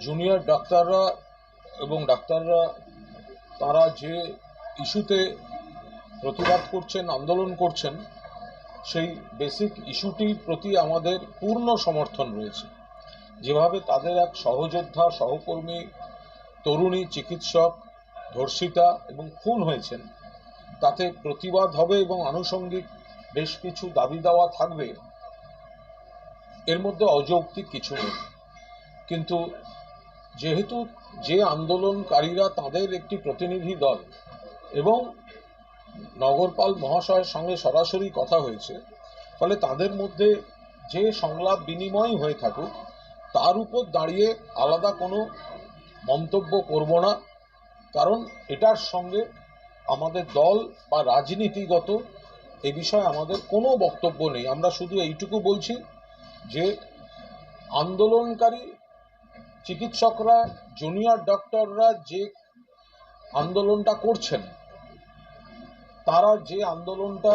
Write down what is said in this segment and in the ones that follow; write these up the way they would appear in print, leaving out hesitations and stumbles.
Junior ডাক্তাররা এবং ডাক্তাররা তারা যে ইস্যুতে প্রতিবাদ করছেন, আন্দোলন করছেন, সেই বেসিক ইস্যুটির প্রতি আমাদের পূর্ণ সমর্থন রয়েছে। যেভাবে তাদের এক সহযোদ্ধা, সহকর্মী, তরুণী চিকিৎসক ধর্ষিতা এবং খুন হয়েছেন, তাতে প্রতিবাদ হবে এবং আনুষঙ্গিক বেশ কিছু দাবি দেওয়া থাকবে, এর মধ্যে অযৌক্তিক কিছু নেই। কিন্তু যেহেতু যে আন্দোলনকারীরা তাদের একটি প্রতিনিধি দল এবং নগরপাল মহাশয়ের সঙ্গে সরাসরি কথা হয়েছে, ফলে তাদের মধ্যে যে সংলাপ বিনিময় হয়ে থাকুক তার উপর দাঁড়িয়ে আলাদা কোনো মন্তব্য করব না, কারণ এটার সঙ্গে আমাদের দল বা রাজনীতিগত এ বিষয়ে আমাদের কোনো বক্তব্য নেই। আমরা শুধু এইটুকু বলছি যে আন্দোলনকারী চিকিৎসকরা, জুনিয়র ডক্টররা যে আন্দোলনটা করছেন, তারা যে আন্দোলনটা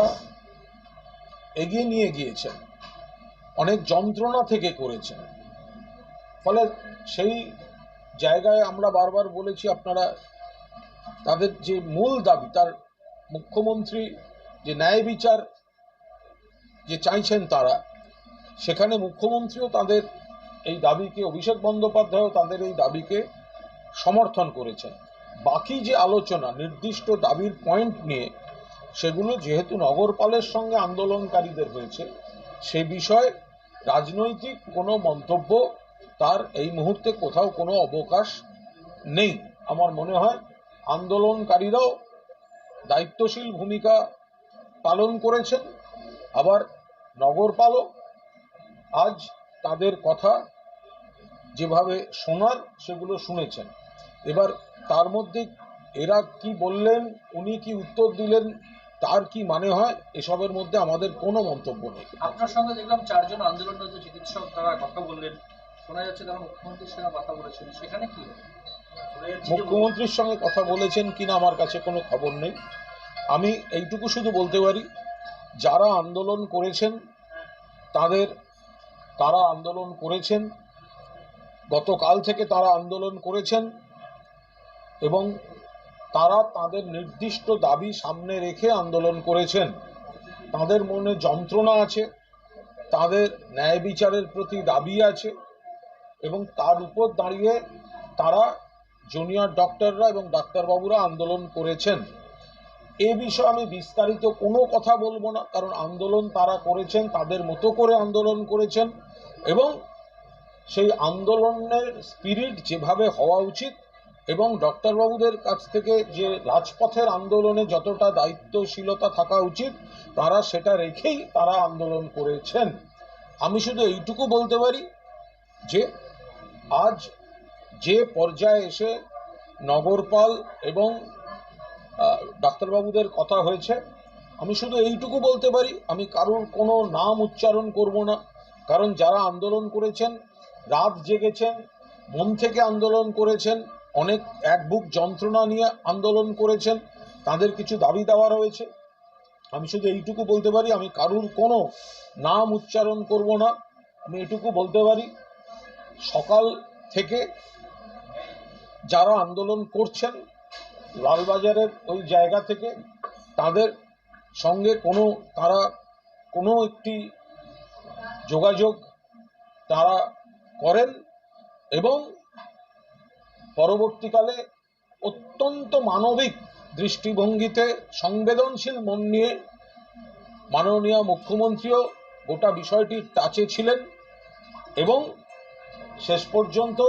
এগিয়ে নিয়ে গিয়েছেন, অনেক যন্ত্রণা থেকে করেছেন, ফলে সেই জায়গায় আমরা বারবার বলেছি, আপনারা তাদের যে মূল দাবি, তার মুখ্যমন্ত্রী যে ন্যায় বিচার যে চাইছেন তারা, সেখানে মুখ্যমন্ত্রীও তাদের এই দাবিকে, অভিষেক বন্দ্যোপাধ্যায়ও তাদের এই দাবিকে সমর্থন করেছেন। বাকি যে আলোচনা নির্দিষ্ট দাবির পয়েন্ট নিয়ে, সেগুলো যেহেতু নগরপালের সঙ্গে আন্দোলনকারীদের হয়েছে, সে বিষয়ে রাজনৈতিক কোনো মন্তব্য তার এই মুহূর্তে কোথাও কোনো অবকাশ নেই। আমার মনে হয় আন্দোলনকারীরাও দায়িত্বশীল ভূমিকা পালন করেছেন, আবার নগরপালও আজ তাদের কথা যেভাবে শোনার সেগুলো শুনেছেন। এবার তার মধ্যে এরা কি বললেন, উনি কি উত্তর দিলেন, তার কি মানে হয়, এসবের মধ্যে আমাদের কোনো মন্তব্য নেই। আপনার সঙ্গে দেখলাম 4 জন আন্দোলনরত চিকিৎসক তারা কথা বললেন, শোনা যাচ্ছে তারা মুখ্যমন্ত্রীর সঙ্গে কথা বলেছেন, সেখানে কি মুখ্যমন্ত্রীর সঙ্গে কথা বলেছেন কিনা আমার কাছে কোনো খবর নেই। আমি এইটুকু শুধু বলতে পারি, যারা আন্দোলন করেছেন তারা আন্দোলন করেছেন, গতকাল থেকে তারা আন্দোলন করেছেন এবং তারা তাদের নির্দিষ্ট দাবি সামনে রেখে আন্দোলন করেছেন। তাদের মনে যন্ত্রণা আছে, তাদের ন্যায় বিচারের প্রতি দাবি আছে, এবং তার উপর দাঁড়িয়ে তারা জুনিয়র ডক্টররা এবং ডাক্তারবাবুরা আন্দোলন করেছেন। এ বিষয়ে আমি বিস্তারিত কোনো কথা বলবো না, কারণ আন্দোলন তারা করেছেন, তাদের মতো করে আন্দোলন করেছেন, এবং সেই আন্দোলনের স্পিরিট যেভাবে হওয়া উচিত এবং ডক্টরবাবুদের কাছ থেকে যে রাজপথের আন্দোলনে যতটা দায়িত্বশীলতা থাকা উচিত, তারা সেটা রেখেই তারা আন্দোলন করেছেন। আমি শুধু এইটুকু বলতে পারি যে আজ যে পর্যায়ে এসে নগরপাল এবং ডাক্তারবাবুদের কথা হয়েছে, আমি শুধু এইটুকু বলতে পারি, আমি কারোর কোনো নাম উচ্চারণ করব না, কারণ যারা আন্দোলন করেছেন, রাত জেগেছেন, মন থেকে আন্দোলন করেছেন, অনেক এক বুক যন্ত্রণা নিয়ে আন্দোলন করেছেন, তাদের কিছু দাবি দেওয়া রয়েছে। আমি শুধু এইটুকু বলতে পারি, আমি কারোর কোনো নাম উচ্চারণ করব না। আমি এটুকু বলতে পারি, সকাল থেকে যারা আন্দোলন করছেন লালবাজারের ওই জায়গা থেকে, তাদের সঙ্গে তারা কোনো একটি যোগাযোগ তারা করেন এবং পরবর্তীকালে অত্যন্ত মানবিক দৃষ্টিভঙ্গিতে সংবেদনশীল মন নিয়ে মাননীয় মুখ্যমন্ত্রীও গোটা বিষয়টির টাচে ছিলেন এবং শেষ পর্যন্ত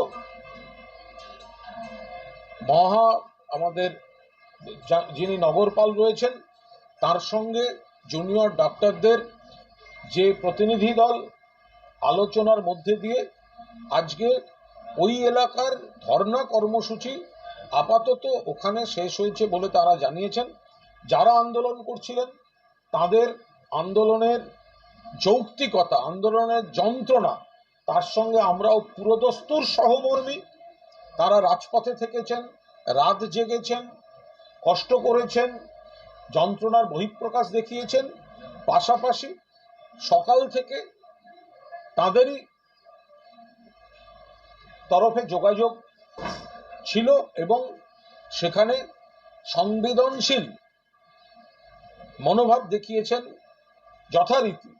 আমাদের যিনি নগরপাল রয়েছেন তার সঙ্গে জুনিয়র ডাক্তারদের যে প্রতিনিধি দল আলোচনার মধ্যে দিয়ে আজকে ওই এলাকার ধর্ণা কর্মসূচি আপাতত ওখানে শেষ হয়েছে বলে তারা জানিয়েছেন। যারা আন্দোলন করছিলেন তাদের আন্দোলনের যৌক্তিকতা, আন্দোলনের যন্ত্রণা, তার সঙ্গে আমরাও পুরোদস্তুর সহমর্মী। তারা রাজপথে থেকেছেন, রাত জেগেছেন, কষ্ট করেছেন, যন্ত্রণার বহিঃপ্রকাশ দেখিয়েছেন, পাশাপাশি সকাল থেকে তাদেরই তরফে যোগাযোগ ছিল এবং সেখানে সংবেদনশীল মনোভাব দেখিয়েছেন যথারীতি